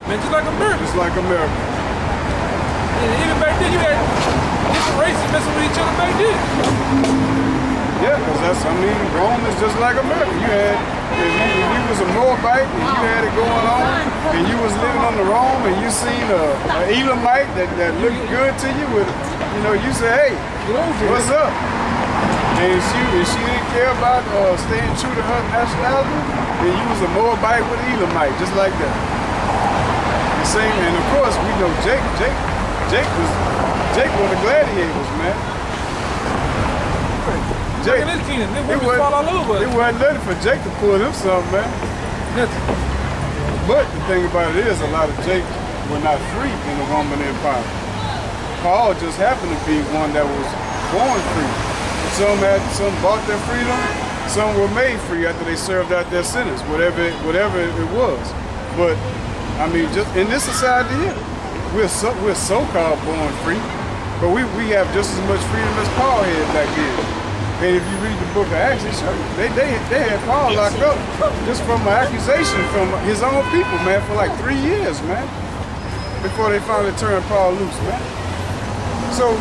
Man, just like America. Just like America. And even back then, you had different races messing with each other back then. Yeah, because that's, I mean, Rome is just like America. You had, if you was a Moabite and you had it going on, and you was living under Rome, and you seen a Elamite that looked good to you, with, you know, you say, hey, what's up? And if she didn't care about staying true to her nationality, then you was a Moabite with an Elamite, just like that. The same, and of course, we know Jake was the gladiators, man. Jake, it wasn't nothing for Jake to pull him something, man. Nothing. But the thing about it is, a lot of Jake were not free in the Roman Empire. Paul just happened to be one that was born free. Some bought their freedom, some were made free after they served out their sentence, whatever it was. But I mean, just in this society here, we're so-called born free, but we have just as much freedom as Paul had back then. And if you read the book of Acts, they had Paul locked up just from an accusation from his own people, man, for like 3 years, man, before they finally turned Paul loose, man. So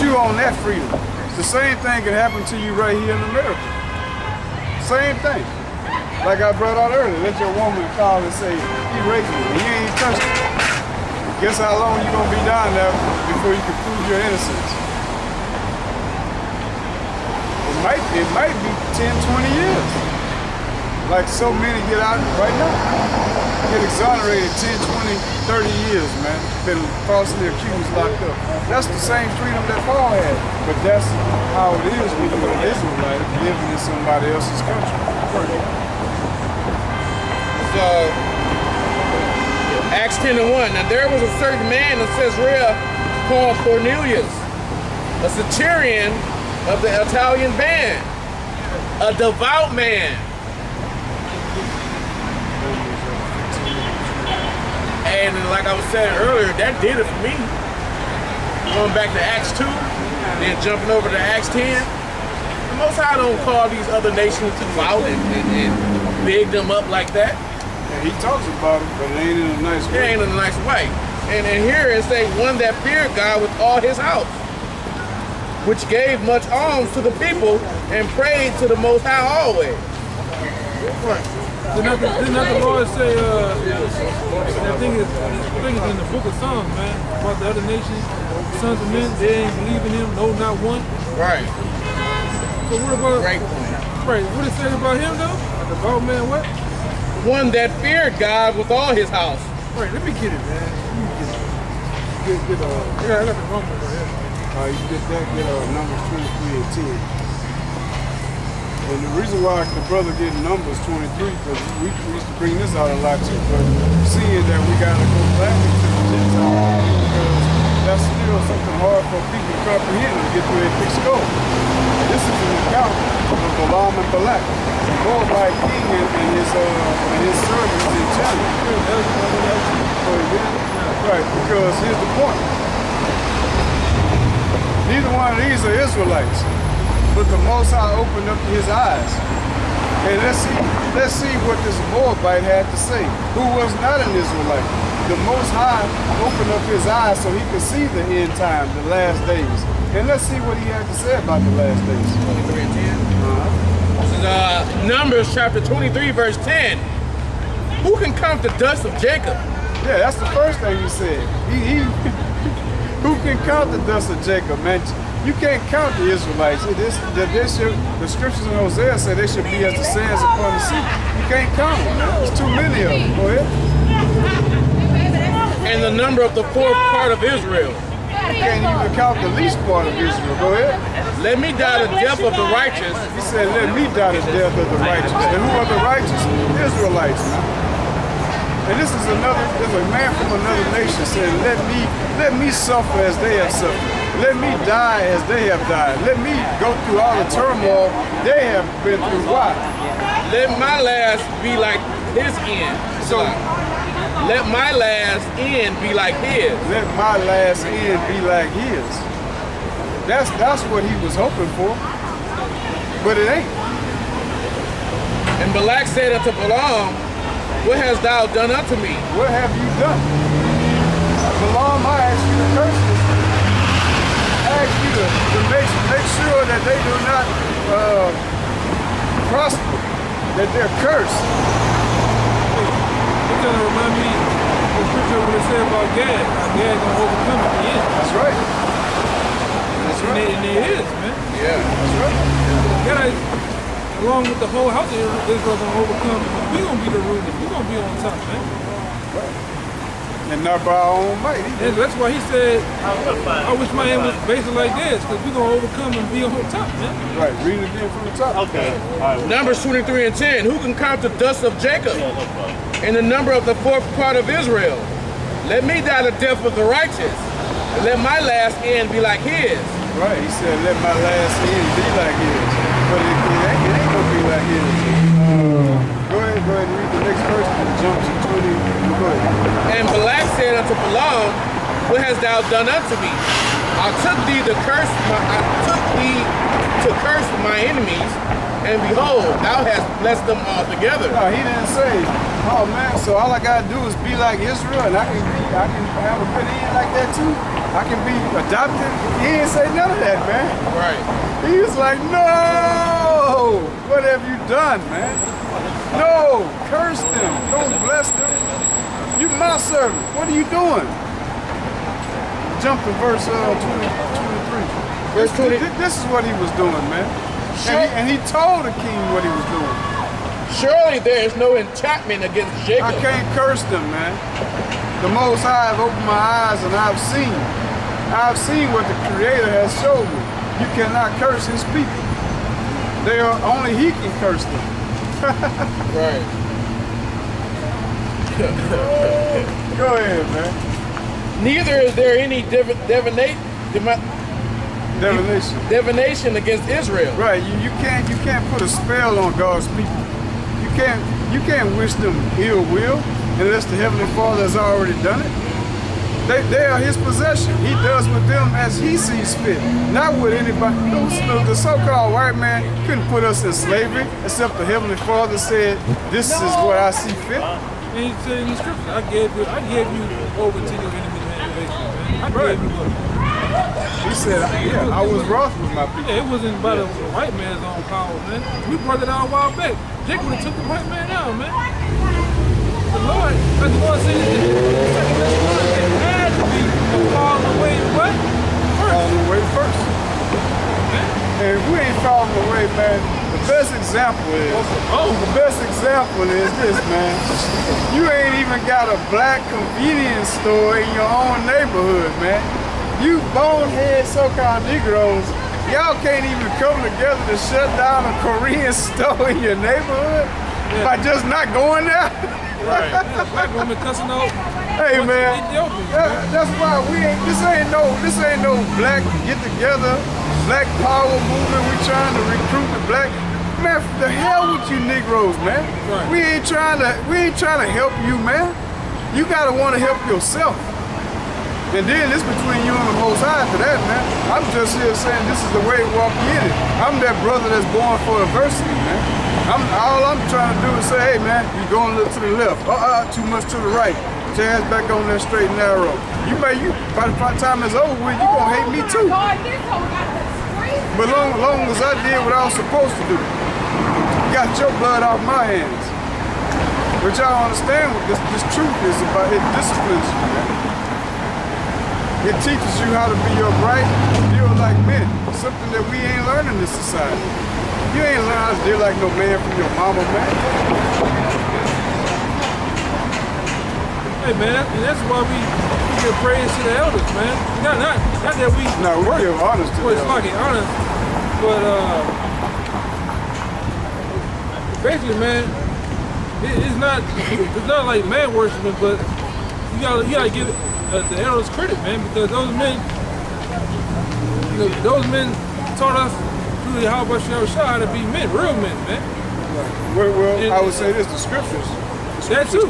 chew on that freedom. The same thing can happen to you right here in America. Same thing. Like I brought out earlier, let your woman call and say, he raped me, and you ain't even touched it. Guess how long you gonna be down there before you can prove your innocence? It might be 10, 20 years. Like so many get out right now. Get exonerated 10, 20, 30 years, man. Been falsely accused, locked up. That's the same freedom that Paul had. But that's how it is when you're an Israelite living in somebody else's country. Acts 10:1. Now there was a certain man in Caesarea called Cornelius, a centurion of the Italian band, a devout man. And like I was saying earlier, that did it for me. Going back to Acts 2, then jumping over to Acts 10. The Most High don't call these other nations devout and big them up like that. Yeah, he talks about it, but it ain't in a nice way. It ain't in a nice way. And here it say, one that feared God with all his house, which gave much alms to the people and prayed to the Most High always. Right. Didn't the Lord say, I think it's in the book of Psalms, man, about the other nations, sons of men, they ain't believe in him, no, not one. Right. So what about, great point. Right, what it says about him though? A devout man, what? One that feared God with all his house. Right, let me get it, man. I got the wrong one right here. You get that, Numbers 23 and 10. And the reason why the brother getting Numbers 23, because we used to bring this out a lot too, but seeing that we got to go back into the Gentiles, because that's still something hard for people to comprehend and get where they fix go. This is an account of Balaam and Balak, the Moabite king and his servants in China. Right, because here's the point. Neither one of these are Israelites, but the Most High opened up his eyes. And let's see what this Moabite had to say, who was not an Israelite. The Most High opened up his eyes so he could see the end time, the last days. And let's see what he had to say about the last days. 23 and 10. This is Numbers chapter 23, verse 10. Who can count the dust of Jacob? Yeah, that's the first thing he said. Who can count the dust of Jacob, man? You can't count the Israelites. The scriptures in Hosea say they should be as the sands upon the sea. You can't count them, man. There's too many of them. Go ahead. And the number of the fourth part of Israel. You can't even count the least part of Israel. Go ahead. Let me die the death of the righteous. He said, let me die the death of the righteous. And who are the righteous? Israelites, man. And this is there's a man from another nation saying, let me suffer as they have suffered. Let me die as they have died. Let me go through all the turmoil they have been through. Why? Let my last be like his end. So let my last end be like his. Let my last end be like his. That's what he was hoping for. But it ain't. And Balak said unto Balaam, What hast thou done unto me? What have you done? Balaam, I ask you to curse this. I ask you to make sure that they do not prosper, that they're cursed. It's going to remind me of the scripture when it said about Gad. How Gad going to overcome at the end. That's right. That's right. And it is, man. Yeah. That's right. God, along with the whole house of Israel, going to overcome. We're going to be the rulers. We're going to be on top, man. And not by our own might either. And that's why he said, I wish my end was basically like this, because we're going to overcome and be on top, man. Right, read it again from the top. Okay. Numbers 23 and 10. Who can count the dust of Jacob and the number of the fourth part of Israel? Let me die the death of the righteous, and let my last end be like his. Right, he said, let my last end be like his. But it ain't going to be like his. Go ahead and read the next verse and jump to 20. Go ahead. And Balak said unto Balaam, what hast thou done unto me? I took thee to curse my enemies, and behold, thou hast blessed them altogether. No, he didn't say, oh man, so all I gotta do is be like Israel and I can have a good end like that too. I can be adopted. He didn't say none of that, man. Right. He was like, no, what have you done, man? No, curse them, don't bless them. You my servant, what are you doing? Jump to verse 23. Verse 20. This is what he was doing, man. Sure. And he told the king what he was doing. Surely there is no enchantment against Jacob. I can't curse them, man. The Most High have opened my eyes and I've seen what the Creator has showed me. You cannot curse his people. Only he can curse them. Right. Go ahead, man. Neither is there any divination against Israel. Right, you can't put a spell on God's people. You can't wish them ill will unless the Heavenly Father has already done it. They are his possession. He does with them as he sees fit, not with anybody. The so-called white man couldn't put us in slavery except the Heavenly Father said, this is what I see fit. And he said in the scripture, I gave you over to your enemies, man. I gave you up. He said, yeah, I was wroth with my people. Yeah, it wasn't by the white man's own power, man. We brought it out a while back. Jacob would have took the white man out, man. The Lord, like the Lord said, it had to be a falling away what? Falling away first. And if we ain't falling away, man, the best example is this, man. You ain't even got a black convenience store in your own neighborhood, man. You bonehead so-called Negroes, y'all can't even come together to shut down a Korean store in your neighborhood by just not going there. Right. Black woman cussing out. Hey man, that's why this ain't no black get together, black power movement. We trying to recruit the black. Man, the hell with you Negroes, man. Right. We ain't trying to help you, man. You gotta want to help yourself. And then it's between you and the Most High for that, man. I'm just here saying this is the way walk in it. I'm that brother that's born for adversity, man. All I'm trying to do is say, hey, man, you going a little to the left. Too much to the right. Put your ass back on that straight and narrow. By the time it's over with, you gonna hate me too. But long as I did what I was supposed to do, got your blood off my hands. But y'all understand what this truth is about. It disciplines you, man. It teaches you how to be upright, deal like men. Something that we ain't learning in this society. You ain't learn how to deal like no man from your mama, man. Hey man, and that's why we give praise to the elders, man. Not that we. No, we give honors to Well, them. it's like it, honest, but basically, man, it's not like man worshiping, but you gotta give the elders credit, man, because those men taught us through the how how to be men, real men, man. Well, I would say this: the scriptures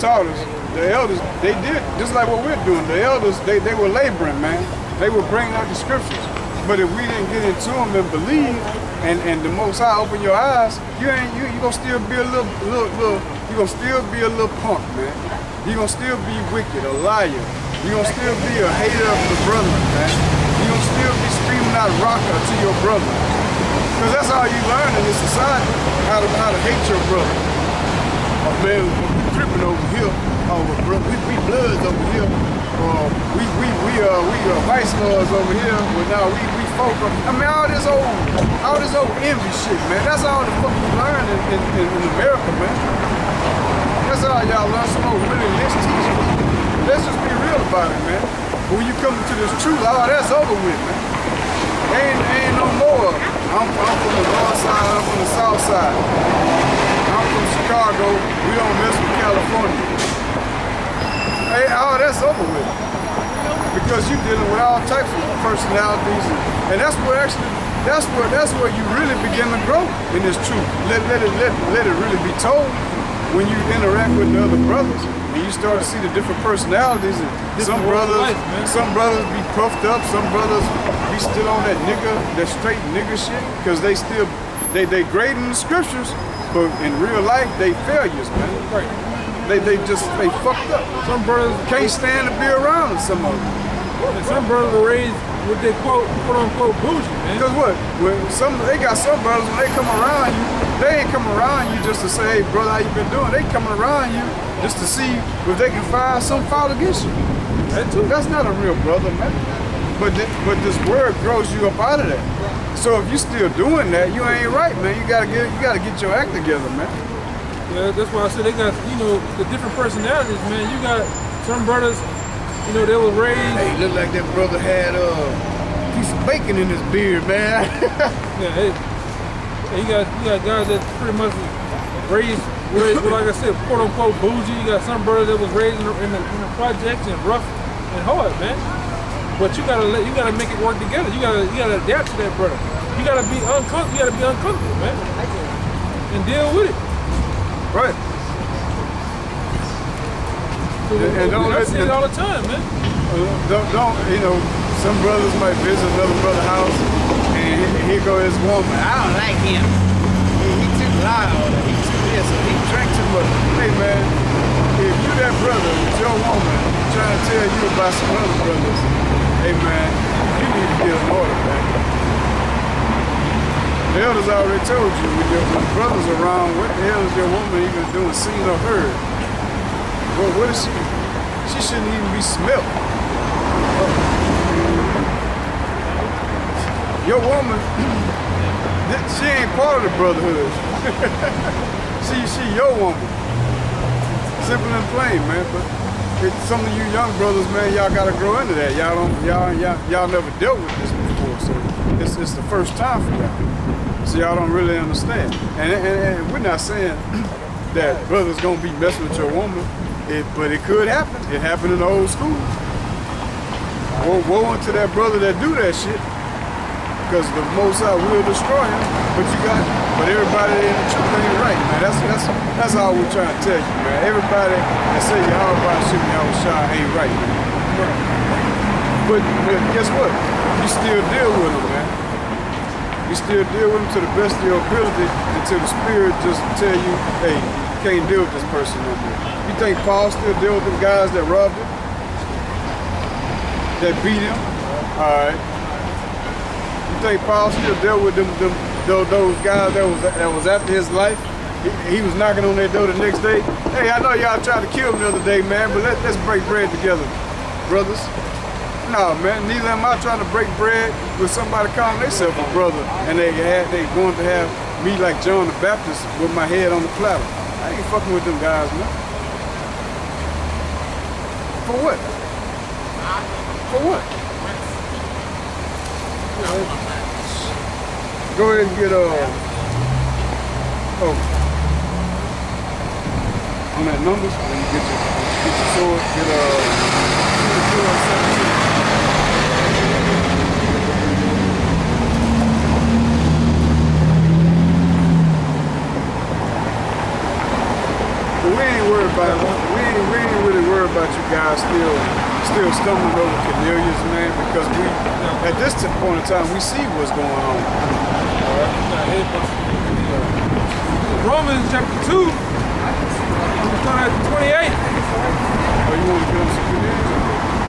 taught us. The elders, they did just like what we're doing. The elders, they were laboring, man. They were bringing out the scriptures. But if we didn't get into them and believe, and the Most High open your eyes, you gonna still be a little you gonna still be a little punk, man. You gonna still be wicked, a liar. You gonna still be a hater of the brethren, man. You gonna still be screaming out rocker to your brother. Because that's how you learn in this society, how to hate your brother. Oh man, we tripping over here. Oh, brother, we bloods over here. We vice lords over here. But now we folk. I mean, all this old envy shit, man. That's all the fuck you learn in America, man. That's all y'all learn. Some old Willie Lynch teachers. Let's just be real about it, man. When you come to this truth, all that's over with, man. Ain't no more. I'm from the north side, I'm from the south side. I'm from Chicago, we don't mess with California. Hey, all that's over with. Because you're dealing with all types of personalities, and that's where you really begin to grow in this truth. Let it really be told when you interact with the other brothers. And you start to see the different personalities, and some brothers be puffed up, some brothers be still on that straight nigga shit, because they great in the scriptures, but in real life they failures, man. Right. They fucked up. Some brothers can't stand to be around some of them. And some brothers are raised with their quote unquote bougie, man. Because what? They got some brothers, when they come around you, they ain't come around you just to say, hey brother, how you been doing? They coming around you just to see if they can find some fault against you. That too. That's not a real brother, man. But this word grows you up out of that. So if you still doing that, you ain't right, man. You gotta get your act together, man. Yeah, that's why I said they got, the different personalities, man. You got some brothers, they were raised. Hey, look like that brother had a piece of bacon in his beard, man. Yeah, hey, you got guys that pretty much raised with, like I said, quote unquote bougie. You got some brothers that was raised in the projects and rough and hard, man. But you gotta make it work together. You gotta adapt to that brother. You gotta be uncomfortable. You gotta be uncomfortable, man, and deal with it. Right. And I see it all the time, man. Some brothers might visit another brother's house, and here go his woman. I don't like him. He too loud. He too this. He drank too much. Hey man, if you that brother with your woman trying to tell you about some other brothers, hey man, you need to get an order, man. The elders already told you, when your brother's around, what the hell is your woman even doing, seen or heard? Well, what is she? She shouldn't even be smelt. Your woman, she ain't part of the brotherhood. she your woman. Simple and plain, man. But some of you young brothers, man, y'all gotta grow into that. Y'all never dealt with this before, so it's the first time for y'all. So y'all don't really understand. And we're not saying that brothers gonna be messing with your woman, but it could happen. It happened in the old school. Woe unto that brother that do that shit, because the Most High will destroy him. But everybody in the truth ain't right, man. That's all we're trying to tell you, man. Everybody that say Yahweh should be ain't right, man. But guess what? You still deal with them, man. You still deal with them to the best of your ability until the Spirit just tell you, hey, you can't deal with this person no more. You think Paul still deal with them guys that robbed him? That beat him? Alright. You think Paul still dealt with those guys that was after his life? He was knocking on their door the next day. Hey, I know y'all tried to kill him the other day, man, but let's break bread together, brothers. No, man, neither am I trying to break bread with somebody calling themselves a brother, and they going to have me like John the Baptist with my head on the platter. I ain't fucking with them guys, man. For what? For what? Go ahead and get on that numbers, when you get your sword, get But we ain't really worried about you guys still stumbling over Cornelius, man, because we, at this point in time, we see what's going on. Romans chapter 2, we start at 28. Oh, you want to give us